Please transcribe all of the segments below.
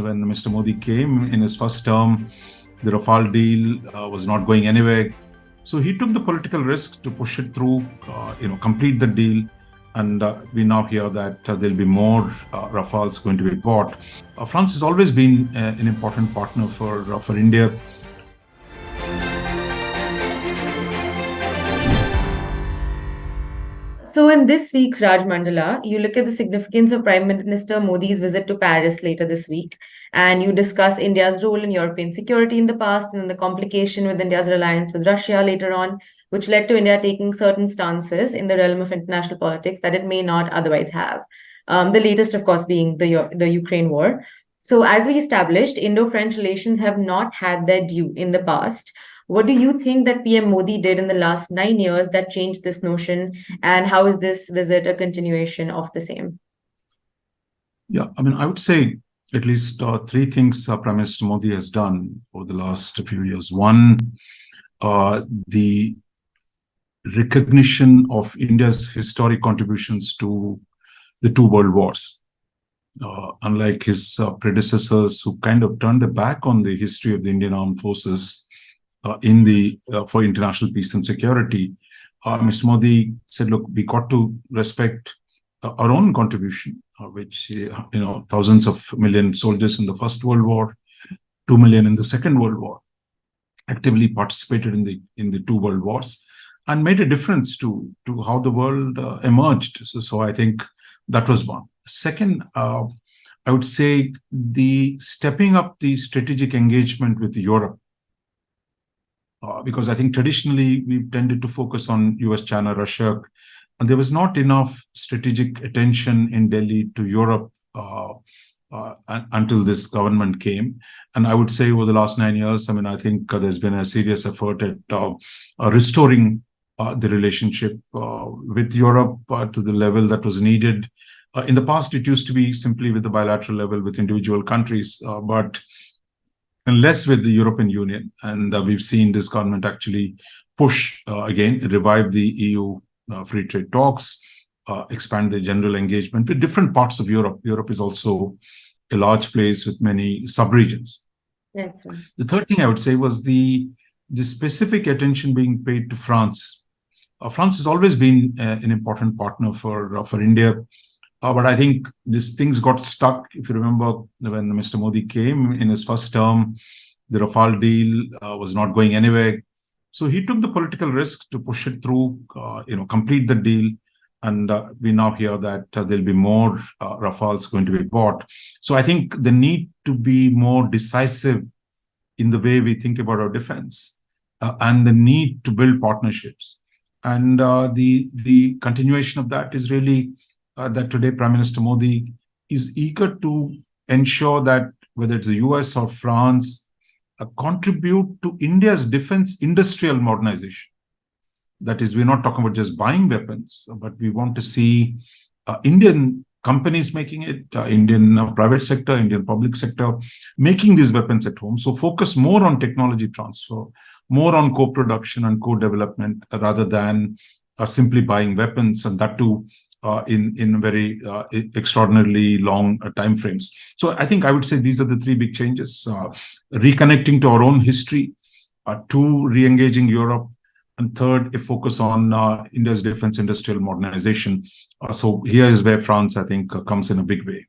when Mr. Modi came in his first term, the Rafale deal was not going anywhere. So he took the political risk to push it through, complete the deal. And we now hear that there'll be more Rafales going to be bought. France has always been an important partner for India. So, in this week's Rajamandala, you look at the significance of Prime Minister Modi's visit to Paris later this week, and you discuss India's role in European security in the past and then the complication with India's reliance with Russia later on, which led to India taking certain stances in the realm of international politics that it may not otherwise have. The latest, of course, being the Ukraine war. So, as we established, Indo-French relations have not had their due in the past. What do you think that PM Modi did in the last 9 years that changed this notion? And how is this visit a continuation of the same? Yeah, I would say at least three things Prime Minister Modi has done over the last few years. One, the recognition of India's historic contributions to the two world wars. Unlike his predecessors who kind of turned their back on the history of the Indian armed forces for international peace and security, Mr. Modi said, look, we got to respect our own contribution, which, thousands of million soldiers in the First World War, 2 million in the Second World War, actively participated in the two world wars and made a difference to how the world emerged. So I think that was one. Second, I would say the stepping up the strategic engagement with Europe. Because I think traditionally we've tended to focus on US, China, Russia, and there was not enough strategic attention in Delhi to Europe until this government came. And I would say over the last 9 years, I think there's been a serious effort at restoring the relationship with Europe to the level that was needed. In the past, it used to be simply with the bilateral level with individual countries, but less with the European Union. And we've seen this government actually push, revive the EU free trade talks, expand the general engagement with different parts of Europe. Europe is also a large place with many sub-regions. Excellent. The third thing I would say was the specific attention being paid to France. France has always been an important partner for India. But I think these things got stuck. If you remember, when Mr. Modi came in his first term, the Rafale deal was not going anywhere. So he took the political risk to push it through, complete the deal. And we now hear that there'll be more Rafales going to be bought. So I think the need to be more decisive in the way we think about our defense and the need to build partnerships. And the continuation of that is really that today Prime Minister Modi is eager to ensure that whether it's the US or France contribute to India's defense industrial modernization. That is, we're not talking about just buying weapons, but we want to see Indian companies making it, Indian private sector, Indian public sector, making these weapons at home. So focus more on technology transfer, more on co-production and co-development rather than simply buying weapons, and that too in very extraordinarily long time frames. So I think I would say these are the three big changes: reconnecting to our own history, two, re-engaging Europe, and third, a focus on India's defense industrial modernization. So here is where France, I think, comes in a big way.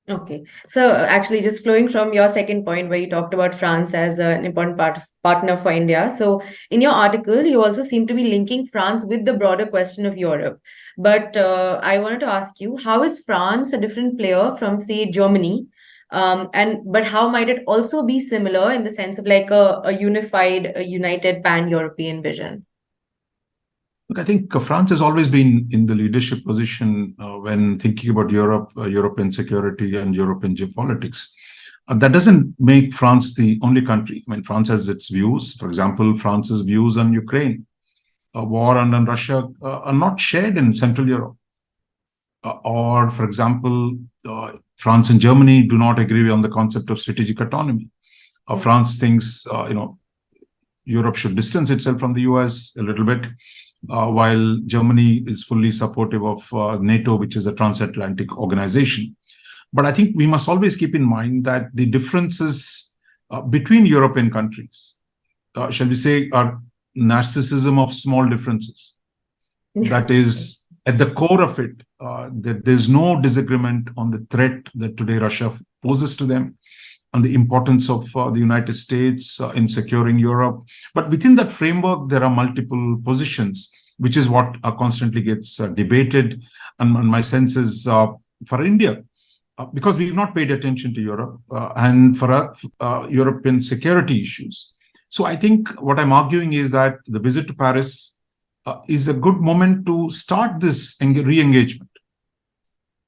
Okay. So actually, just flowing from your second point where you talked about France as an important partner for India. So in your article, you also seem to be linking France with the broader question of Europe. But I wanted to ask you, how is France a different player from, say, Germany? But how might it also be similar in the sense of like a united pan-European vision? Look, I think France has always been in the leadership position when thinking about Europe, European security and European geopolitics. That doesn't make France the only country. France has its views. For example, France's views on Ukraine, war and on Russia are not shared in Central Europe. Or, for example, France and Germany do not agree on the concept of strategic autonomy. France thinks, Europe should distance itself from the US a little bit, while Germany is fully supportive of NATO, which is a transatlantic organization. But I think we must always keep in mind that the differences between European countries, shall we say, are narcissism of small differences. That is at the core of it, that there's no disagreement on the threat that today Russia poses to them, on the importance of the United States in securing Europe. But within that framework, there are multiple positions, which is what constantly gets debated. And my sense is for India, because we've not paid attention to Europe and for European security issues. So I think what I'm arguing is that the visit to Paris is a good moment to start this re-engagement.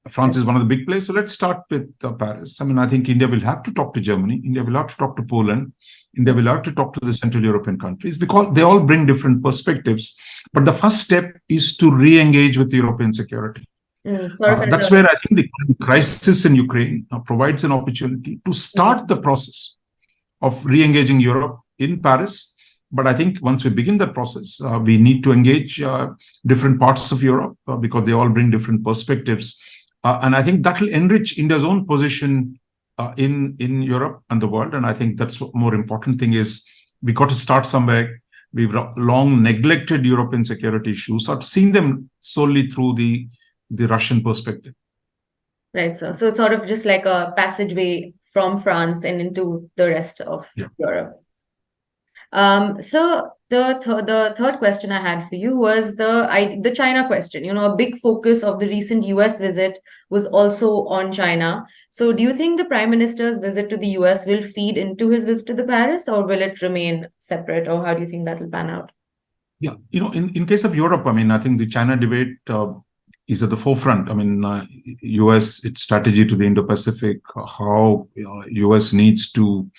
France is one of the big players, so let's start with Paris. I mean, I think India will have to talk to Germany, India will have to talk to Poland, India will have to talk to the Central European countries, because they all bring different perspectives. But the first step is to re-engage with European security. That's where I think the crisis in Ukraine provides an opportunity to start the process of re-engaging Europe in Paris. But I think once we begin that process, we need to engage different parts of Europe because they all bring different perspectives. And I think that will enrich India's own position in Europe and the world. And I think that's what more important thing is. We got to start somewhere. We've long neglected European security issues, or seen them solely through the Russian perspective. Right, so it's sort of just like a passageway from France and into the rest of Europe. So the third question I had for you was the China question. You know, a big focus of the recent US visit was also on China. So do you think the Prime Minister's visit to the US will feed into his visit to the Paris, or will it remain separate, or how do you think that will pan out? Yeah, you know, in case of Europe, I mean, I think the China debate is at the forefront. I mean, US, its strategy to the Indo-Pacific, how US needs to,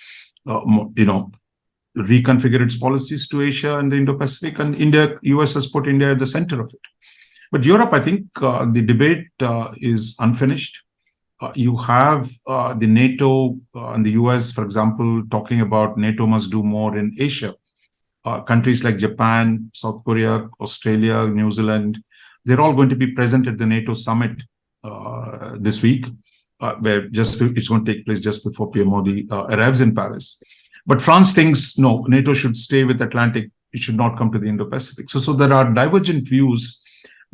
reconfigure its policies to Asia and the Indo-Pacific, and US has put India at the center of it. But Europe, I think the debate is unfinished. You have the NATO and the US, for example, talking about NATO must do more in Asia. Countries like Japan, South Korea, Australia, New Zealand, they're all going to be present at the NATO summit this week, where it's going to take place just before PM Modi arrives in Paris. But France thinks, no, NATO should stay with Atlantic. It should not come to the Indo-Pacific. So there are divergent views.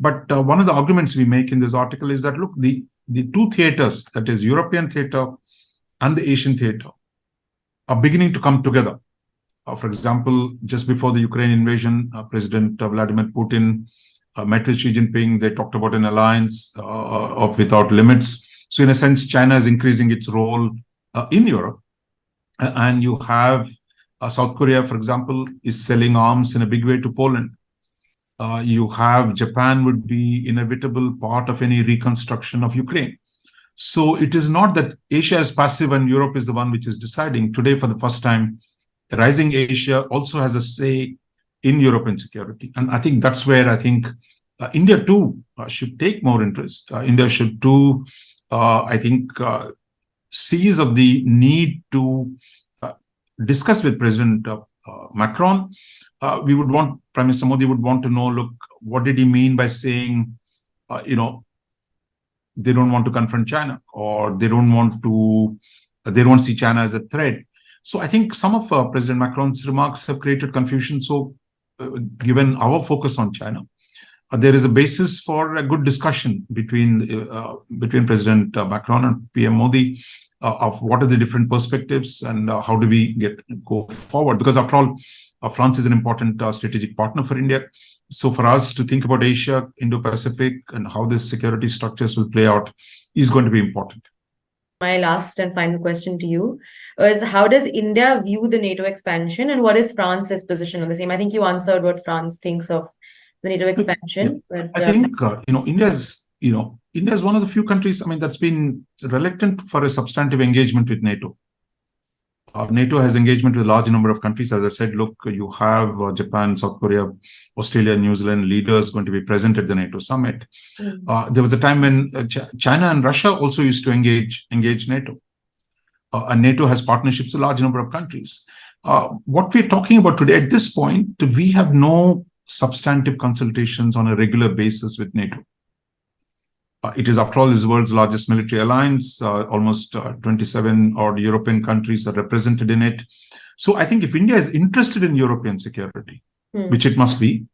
But one of the arguments we make in this article is that, look, the two theaters, that is European theater and the Asian theater, are beginning to come together. For example, just before the Ukraine invasion, President Vladimir Putin met with Xi Jinping. They talked about an alliance of without limits. So in a sense, China is increasing its role in Europe. And you have South Korea, for example, is selling arms in a big way to Poland. You have Japan would be inevitable part of any reconstruction of Ukraine. So it is not that Asia is passive and Europe is the one which is deciding. Today, for the first time, rising Asia also has a say in European security. And I think that's where I think India too should take more interest. India should too, seize of the need to discuss with President Macron. We would want, Prime Minister Modi would want to know, look, what did he mean by saying, they don't want to confront China, or they don't see China as a threat. So I think some of President Macron's remarks have created confusion. So given our focus on China, there is a basis for a good discussion between President Macron and PM Modi of what are the different perspectives and how do we go forward. Because after all, France is an important strategic partner for India. So for us to think about Asia, Indo-Pacific, and how these security structures will play out is going to be important. My last and final question to you is, how does India view the NATO expansion, and what is France's position on the same? I think you answered what France thinks of the NATO expansion. Yeah. But, I think India is one of the few countries, that's been reluctant for a substantive engagement with NATO. NATO has engagement with a large number of countries. As I said, look, you have Japan, South Korea, Australia, New Zealand leaders going to be present at the NATO summit. There was a time when China and Russia also used to engage NATO. And NATO has partnerships with a large number of countries. What we're talking about today, at this point, we have no substantive consultations on a regular basis with NATO. It is, after all, is the world's largest military alliance. Almost 27 odd European countries are represented in it. So I think if India is interested in European security, which it must be,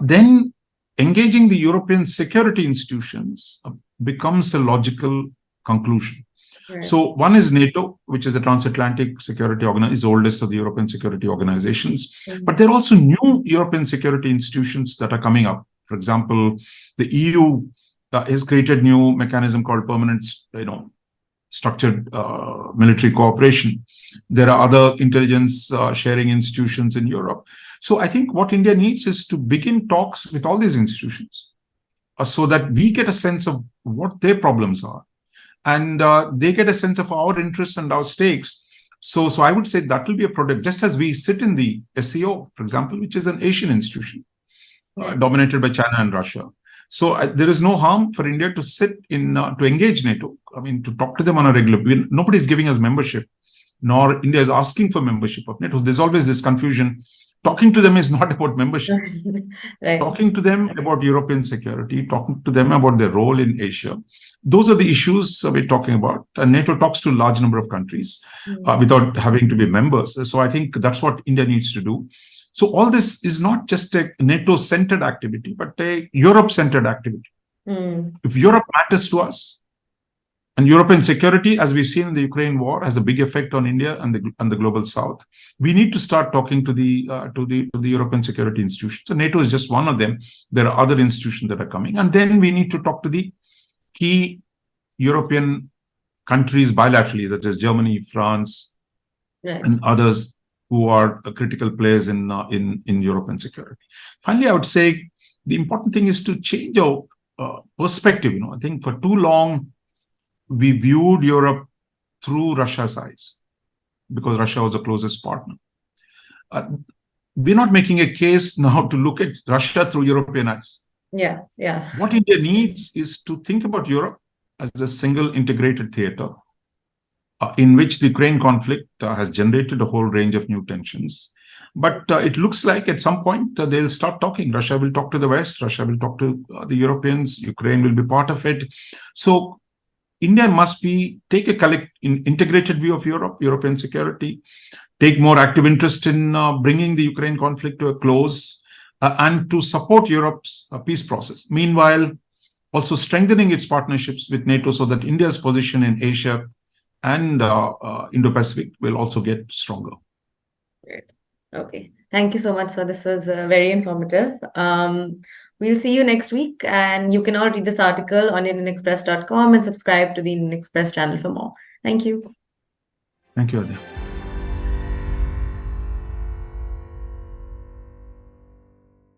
then engaging the European security institutions becomes a logical conclusion. Right. So one is NATO, which is the transatlantic security organization, is the oldest of the European security organizations. But there are also new European security institutions that are coming up. For example, the EU has created new mechanism called permanent, structured military cooperation. There are other intelligence sharing institutions in Europe. So I think what India needs is to begin talks with all these institutions so that we get a sense of what their problems are. And they get a sense of our interests and our stakes. So I would say that will be a product, just as we sit in the SCO, for example, which is an Asian institution dominated by China and Russia. So there is no harm for India to sit in, to engage NATO. I mean, to talk to them on a regular basis. Nobody is giving us membership, nor India is asking for membership of NATO. There's always this confusion. Talking to them is not about membership. Right. Talking to them about European security, talking to them about their role in Asia. Those are the issues we're talking about. And NATO talks to a large number of countries without having to be members. So I think that's what India needs to do. So all this is not just a NATO-centered activity, but a Europe-centered activity. If Europe matters to us, and European security, as we've seen in the Ukraine war, has a big effect on India and the global South, we need to start talking to the European security institutions. So NATO is just one of them. There are other institutions that are coming, and then we need to talk to the key European countries bilaterally, such as Germany, France, and others who are critical players in European security. Finally, I would say the important thing is to change our perspective. I think for too long we viewed Europe through Russia's eyes because Russia was the closest partner. We're not making a case now to look at Russia through European eyes. Yeah. What India needs is to think about Europe as a single integrated theater in which the Ukraine conflict has generated a whole range of new tensions. But it looks like at some point they'll start talking. Russia will talk to the West. Russia will talk to the Europeans. Ukraine will be part of it. So India must take a integrated view of Europe, European security, take more active interest in bringing the Ukraine conflict to a close, and to support Europe's peace process. Meanwhile, also strengthening its partnerships with NATO so that India's position in Asia and Indo-Pacific will also get stronger. Great. Okay. Thank you so much, sir. This was very informative. We'll see you next week, and you can all read this article on IndianExpress.com and subscribe to the Indian Express channel for more. Thank you. Thank you, Adya.